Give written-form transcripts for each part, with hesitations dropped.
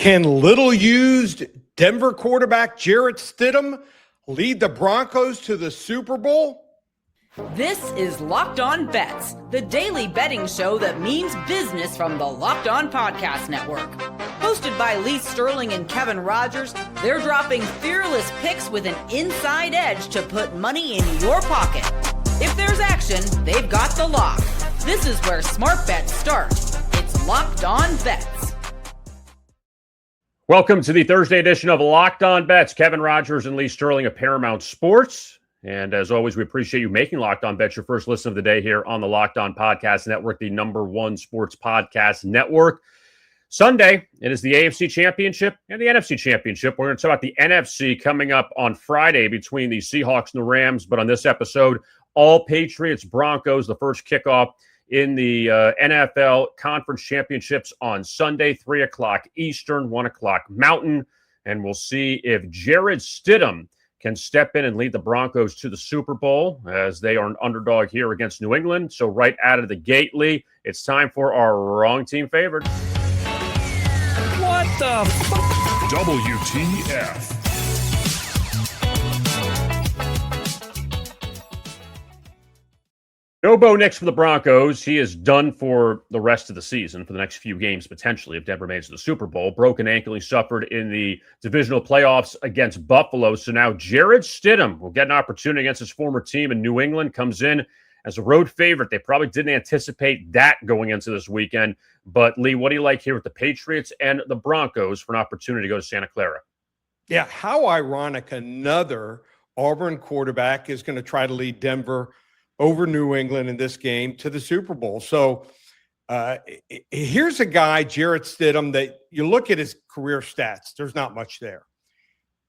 Can little-used Denver quarterback Jarrett Stidham lead the Broncos to the Super Bowl? This is Locked On Bets, the daily betting show that means business from the Locked On Podcast Network. Hosted by Lee Sterling and Kevin Rogers, they're dropping fearless picks with an inside edge to put money in your pocket. If there's action, they've got the lock. This is where smart bets start. It's Locked On Bets. Welcome to the Thursday edition of Locked On Bets. Kevin Rogers and Lee Sterling of Paramount Sports. And as always, we appreciate you making Locked On Bets your first listen of the day here on the Locked On Podcast Network, the #1 sports podcast network. Sunday, it is the AFC Championship and the NFC Championship. We're going to talk about the NFC coming up on Friday between the Seahawks and the Rams. But on this episode, all Patriots, Broncos, the first kickoff in the NFL Conference Championships on Sunday, 3 o'clock Eastern, 1 o'clock Mountain. And we'll see if Jarrett Stidham can step in and lead the Broncos to the Super Bowl, as they are an underdog here against New England. So right out of the gate, Lee, it's time for our wrong team favorite. What the fuck? WTF. No Bo Nix for the Broncos. He is done for the rest of the season, for the next few games potentially, if Denver makes the Super Bowl. Broken ankle he suffered in the divisional playoffs against Buffalo. So now Jarrett Stidham will get an opportunity against his former team in New England. Comes in as a road favorite. They probably didn't anticipate that going into this weekend. But, Lee, what do you like here with the Patriots and the Broncos for an opportunity to go to Santa Clara? Yeah, how ironic another Auburn quarterback is going to try to lead Denver over New England in this game to the Super Bowl. So here's a guy, Jarrett Stidham, that you look at his career stats, there's not much there.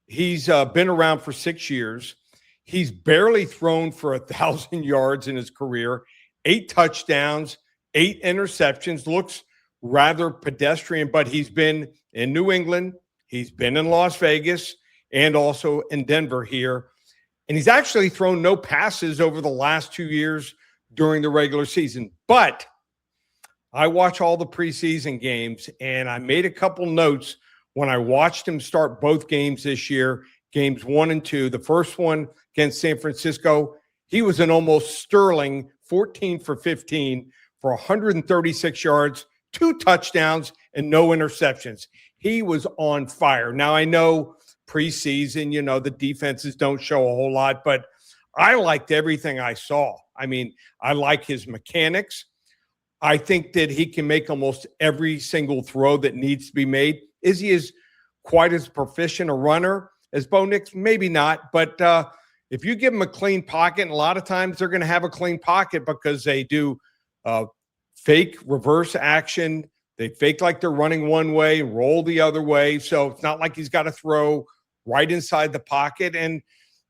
He's been around for 6 years. He's barely thrown for 1,000 yards in his career, 8 touchdowns, 8 interceptions. Looks rather pedestrian, but he's been in New England, he's been in Las Vegas, and also in Denver here. And he's actually thrown no passes over the last 2 years during the regular season. But I watch all the preseason games, and I made a couple notes when I watched him start both games this year, games 1 and 2. The first one against San Francisco, he was an almost sterling 14 for 15 for 136 yards, 2 touchdowns, and no interceptions. He was on fire. Now, I know preseason, the defenses don't show a whole lot, but I liked everything I saw. I mean, I like his mechanics. I think that he can make almost every single throw that needs to be made. Is he quite as proficient a runner as Bo Nix? Maybe not, but if you give him a clean pocket, and a lot of times they're going to have a clean pocket because they do fake reverse action. They fake like they're running one way, roll the other way. So it's not like he's got to throw right inside the pocket. And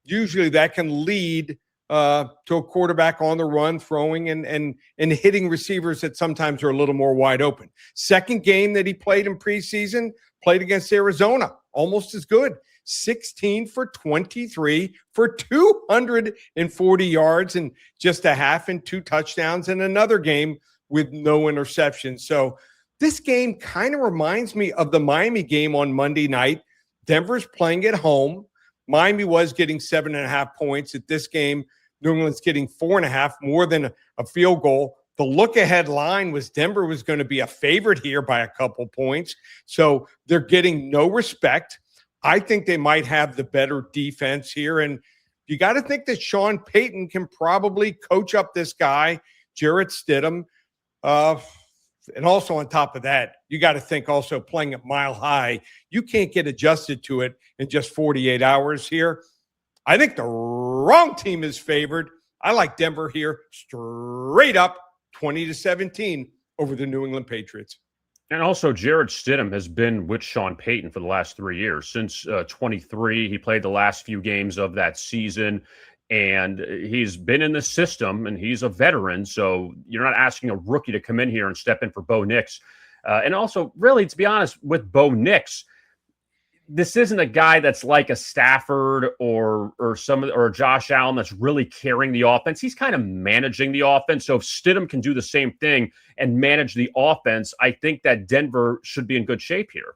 usually that can lead to a quarterback on the run, throwing and hitting receivers that sometimes are a little more wide open. Second game that he played in preseason, played against Arizona, almost as good. 16 for 23 for 240 yards and just a half and 2 touchdowns, and another game with no interceptions. So this game kind of reminds me of the Miami game on Monday night. Denver's playing at home. Miami was getting 7.5 points. At this game, New England's getting 4.5, more than a field goal. The look-ahead line was Denver was going to be a favorite here by a couple points. So they're getting no respect. I think they might have the better defense here. And you got to think that Sean Payton can probably coach up this guy, Jarrett Stidham. And also on top of that, you got to think also playing at Mile High, you can't get adjusted to it in just 48 hours here. I think the wrong team is favored. I like Denver here straight up 20-17 over the New England Patriots. And also, Jarrett Stidham has been with Sean Payton for the last 3 years. Since 23, he played the last few games of that season. And he's been in the system, and he's a veteran, so you're not asking a rookie to come in here and step in for Bo Nix. And also, really, to be honest, with Bo Nix, this isn't a guy that's like a Stafford or Josh Allen that's really carrying the offense. He's kind of managing the offense. So if Stidham can do the same thing and manage the offense, I think that Denver should be in good shape here.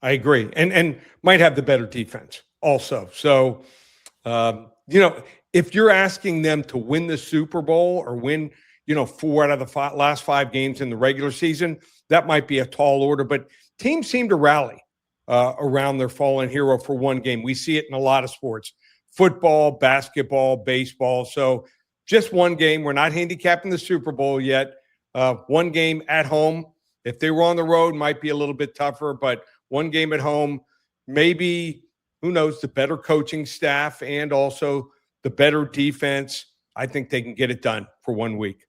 I agree. And might have the better defense also. So, if you're asking them to win the Super Bowl or win, 4 out of the last 5 games in the regular season, that might be a tall order. But teams seem to rally around their fallen hero for one game. We see it in a lot of sports: football, basketball, baseball. So just one game. We're not handicapping the Super Bowl yet. One game at home. If they were on the road, might be a little bit tougher, but one game at home, maybe, who knows, the better coaching staff and also the better defense. I think they can get it done for 1 week.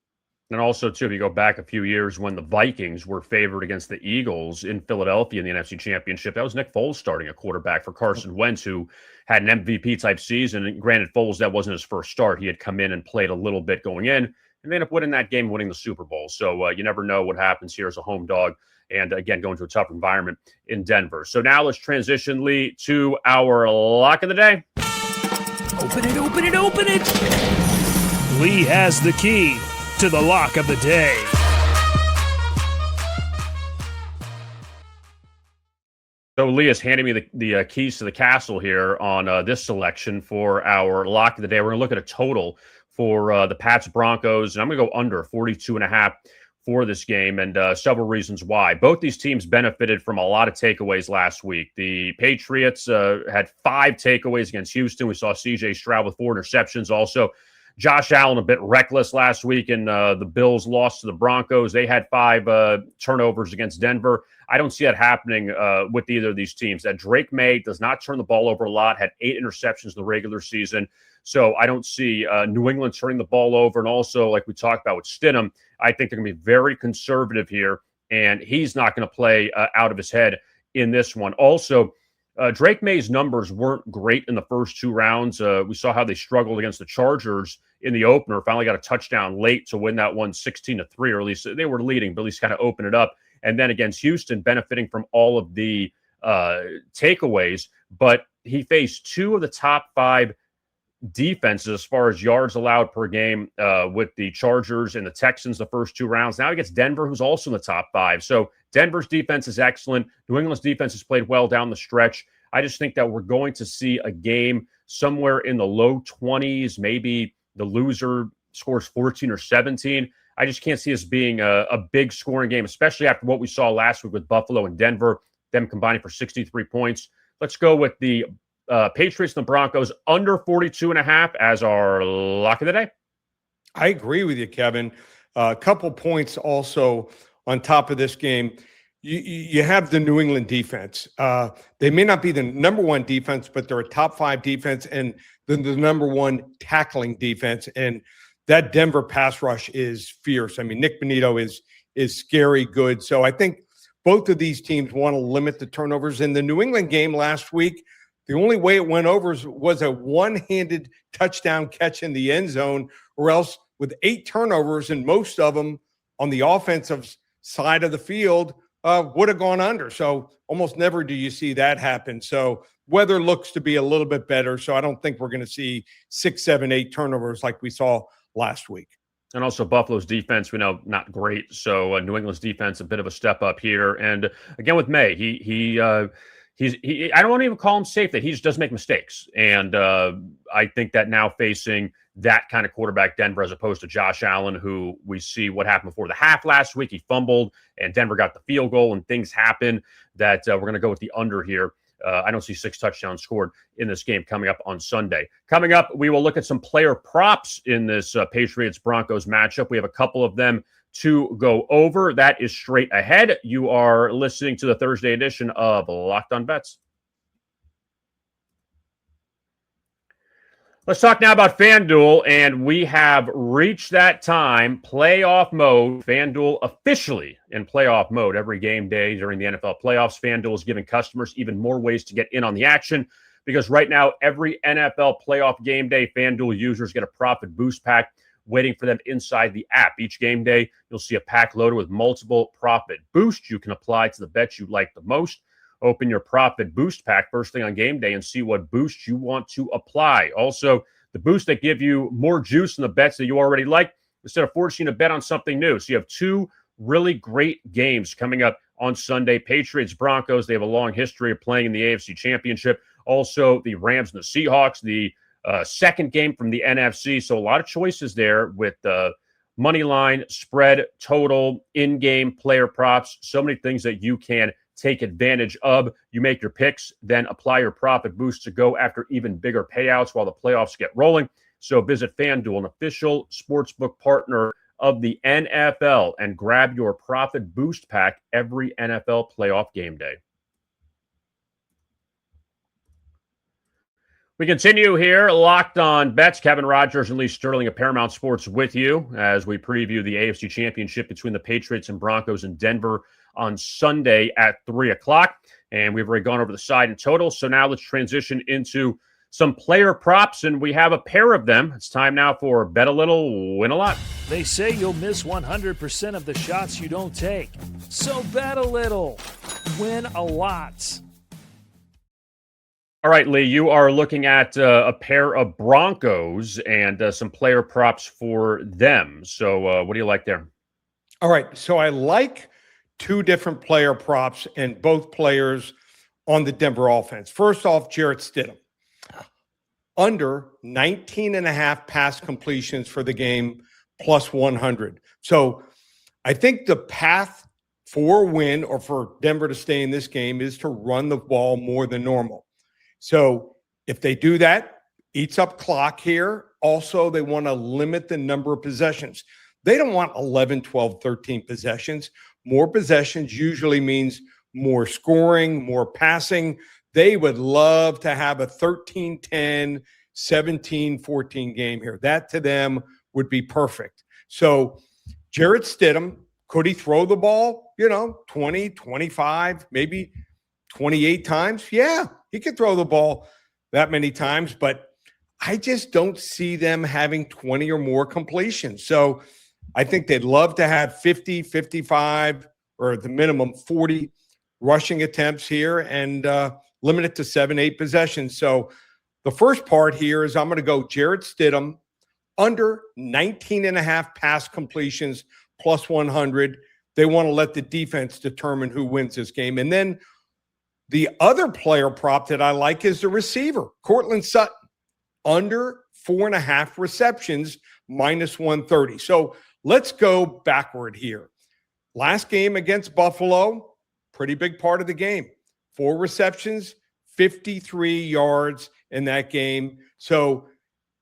And also, too, if you go back a few years when the Vikings were favored against the Eagles in Philadelphia in the NFC Championship, that was Nick Foles starting a quarterback for Carson Wentz, who had an MVP-type season. And granted, Foles, that wasn't his first start. He had come in and played a little bit going in, and they ended up winning that game, winning the Super Bowl. So you never know what happens here as a home dog. And, again, going to a tough environment in Denver. So now let's transition, Lee, to our lock of the day. Open it, open it, open it. Lee has the key to the lock of the day. So Lee is handing me the keys to the castle here on this selection for our lock of the day. We're going to look at a total for the Pats Broncos, and I'm going to go under 42.5 for this game, and several reasons why. Both these teams benefited from a lot of takeaways last week. The Patriots had 5 takeaways against Houston. We saw C.J. Stroud with 4 interceptions. Also, Josh Allen a bit reckless last week, and the Bills lost to the Broncos. They had 5 turnovers against Denver. I don't see that happening with either of these teams. That Drake May does not turn the ball over a lot, had 8 interceptions in the regular season. So I don't see New England turning the ball over. And also, like we talked about with Stidham, I think they're going to be very conservative here, and he's not going to play out of his head in this one. Also, Drake May's numbers weren't great in the first 2 rounds. We saw how they struggled against the Chargers in the opener, finally got a touchdown late to win that one 16-3, or at least they were leading, but at least kind of open it up. And then against Houston, benefiting from all of the takeaways, but he faced 2 of the top 5 defenses as far as yards allowed per game with the Chargers and the Texans the first 2 rounds. Now he gets Denver, who's also in the top 5. So Denver's defense is excellent. New England's defense has played well down the stretch. I just think that we're going to see a game somewhere in the low 20s. Maybe the loser scores 14 or 17. I just can't see this being a big scoring game, especially after what we saw last week with Buffalo and Denver, them combining for 63 points. Let's go with the Patriots and the Broncos under 42.5 as our lock of the day. I agree with you, Kevin. A couple points also on top of this game. You have the New England defense. They may not be the number 1 defense, but they're a top 5 defense and the number 1 tackling defense. And that Denver pass rush is fierce. I mean, Nick Bonito is scary good. So I think both of these teams want to limit the turnovers. In the New England game last week, the only way it went over was a one-handed touchdown catch in the end zone, or else with 8 turnovers and most of them on the offensive side of the field, would have gone under. So almost never do you see that happen. So weather looks to be a little bit better. So I don't think we're going to see 6, 7, 8 turnovers like we saw last week. And also Buffalo's defense, we know, not great. So New England's defense, a bit of a step up here. And again, with May, he I don't want to even call him safe, that he just does make mistakes. And I think that now facing that kind of quarterback, Denver, as opposed to Josh Allen, who we see what happened before the half last week. He fumbled and Denver got the field goal and things happen, that we're going to go with the under here. I don't see 6 touchdowns scored in this game coming up on Sunday. Coming up, we will look at some player props in this Patriots-Broncos matchup. We have a couple of them to go over. That is straight ahead. You are listening to the Thursday edition of Locked On Bets. Let's talk now about FanDuel, and we have reached that time, playoff mode. FanDuel officially in playoff mode every game day during the NFL playoffs. FanDuel is giving customers even more ways to get in on the action, because right now, every NFL playoff game day, FanDuel users get a profit boost pack waiting for them inside the app. Each game day, you'll see a pack loaded with multiple profit boosts you can apply to the bets you like the most. Open your profit boost pack first thing on game day and see what boost you want to apply. Also, the boosts that give you more juice in the bets that you already like, instead of forcing you to bet on something new. So you have 2 really great games coming up on Sunday. Patriots, Broncos, they have a long history of playing in the AFC Championship. Also, the Rams and the Seahawks, the second game from the NFC. So a lot of choices there with money line, spread, total, in-game player props, so many things that you can take advantage of. You make your picks, then apply your profit boost to go after even bigger payouts while the playoffs get rolling. So visit FanDuel, an official sportsbook partner of the NFL, and grab your profit boost pack every NFL playoff game day. We continue here, Locked On Bets. Kevin Rogers and Lee Sterling of Paramount Sports with you as we preview the AFC Championship between the Patriots and Broncos in Denver on Sunday at 3 o'clock. And we've already gone over the side and total. So now let's transition into some player props, and we have a pair of them. It's time now for Bet a Little, Win a Lot. They say you'll miss 100% of the shots you don't take. So bet a little, win a lot. All right, Lee, you are looking at a pair of Broncos and some player props for them. So what do you like there? All right. So I like two different player props and both players on the Denver offense. First off, Jarrett Stidham. Under 19.5 pass completions for the game, plus 100. So I think the path for a win or for Denver to stay in this game is to run the ball more than normal. So if they do that, eats up clock here. Also, they want to limit the number of possessions. They don't want 11, 12, 13 possessions. More possessions usually means more scoring, more passing. They would love to have a 13-10, 17-14 game here. That to them would be perfect. So Jarrett Stidham, could he throw the ball, 20, 25, maybe 28 times? Yeah, he could throw the ball that many times, but I just don't see them having 20 or more completions. So I think they'd love to have 50, 55, or at the minimum 40 rushing attempts here and limit it to 7-8 possessions. So the first part here is I'm going to go Jarrett Stidham under 19.5 pass completions plus 100. They want to let the defense determine who wins this game. And then the other player prop that I like is the receiver, Courtland Sutton, under 4.5 receptions, minus 130. So let's go backward here. Last game against Buffalo, pretty big part of the game. 4 receptions, 53 yards in that game. So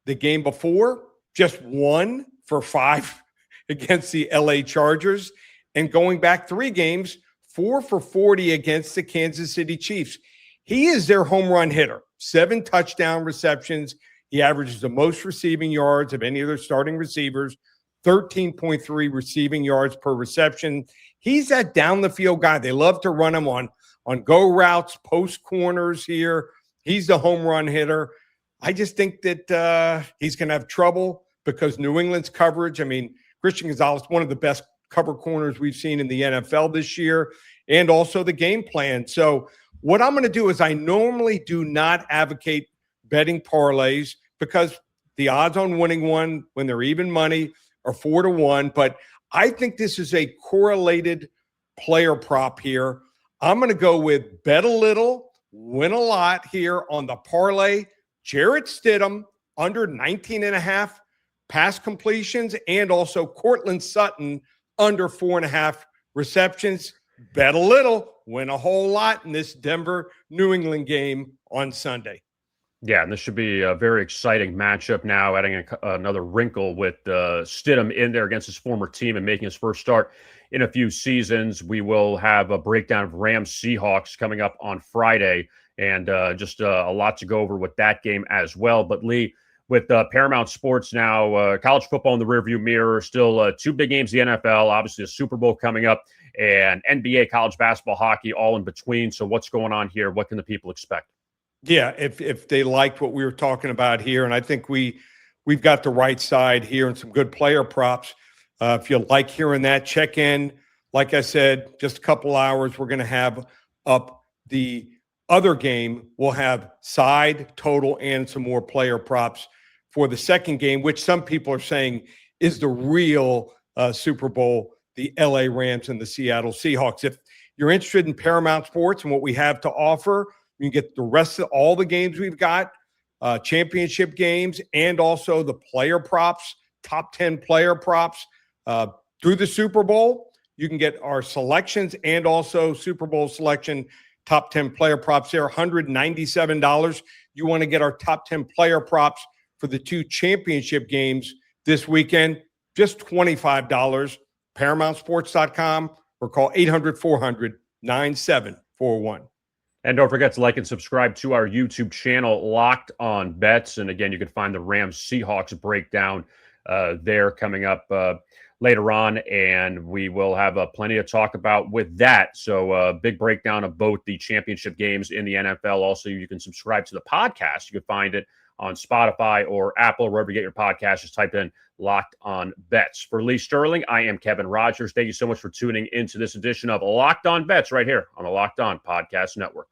the game before, just 1 for 5 against the LA Chargers. And going back 3 games, 4 for 40 against the Kansas City Chiefs. He is their home run hitter. 7 touchdown receptions. He averages the most receiving yards of any of their starting receivers, 13.3 receiving yards per reception. He's that down the field guy. They love to run him on go routes, post corners here. He's the home run hitter. I just think that he's going to have trouble because New England's coverage. I mean, Christian Gonzalez, one of the best cover corners we've seen in the NFL this year, and also the game plan. So what I'm going to do is I normally do not advocate betting parlays because the odds on winning one when they're even money are 4-1. But I think this is a correlated player prop here. I'm going to go with bet a little, win a lot here on the parlay. Jarrett Stidham under 19.5 pass completions, and also Courtland Sutton under 4.5 receptions. Bet a little, win a whole lot in this Denver-New England game on Sunday. Yeah, and this should be a very exciting matchup now, adding another wrinkle with Stidham in there against his former team and making his first start in a few seasons. We will have a breakdown of Rams-Seahawks coming up on Friday, and just a lot to go over with that game as well. But Lee, with Paramount Sports now, college football in the rearview mirror, still 2 big games in the NFL, obviously a Super Bowl coming up, and NBA, college basketball, hockey, all in between. So what's going on here? What can the people expect? Yeah, if they liked what we were talking about here, and I think we've got the right side here and some good player props. If you like hearing that, check in. Like I said, just a couple hours, we're going to have up the other game. We'll have side, total, and some more player props for the second game, which some people are saying is the real Super Bowl, the LA Rams and the Seattle Seahawks. you're interested in Paramount Sports and what we have to offer, you can get the rest of all the games we've got, championship games, and also the player props, top 10 player props through the Super Bowl. You can get our selections and also Super Bowl selection top 10 player props there, $197. You want to get our top 10 player props for the 2 championship games this weekend, just $25. ParamountSports.com or call 800-400-9741. And don't forget to like and subscribe to our YouTube channel, Locked On Bets. And again, you can find the Rams-Seahawks breakdown there coming up later on, and we will have plenty to talk about with that. So big breakdown of both the championship games in the NFL. Also, you can subscribe to the podcast. You can find it on Spotify or Apple, wherever you get your podcast. Just type in Locked On Bets. For Lee Sterling, I am Kevin Rogers. Thank you so much for tuning into this edition of Locked On Bets right here on the Locked On Podcast Network.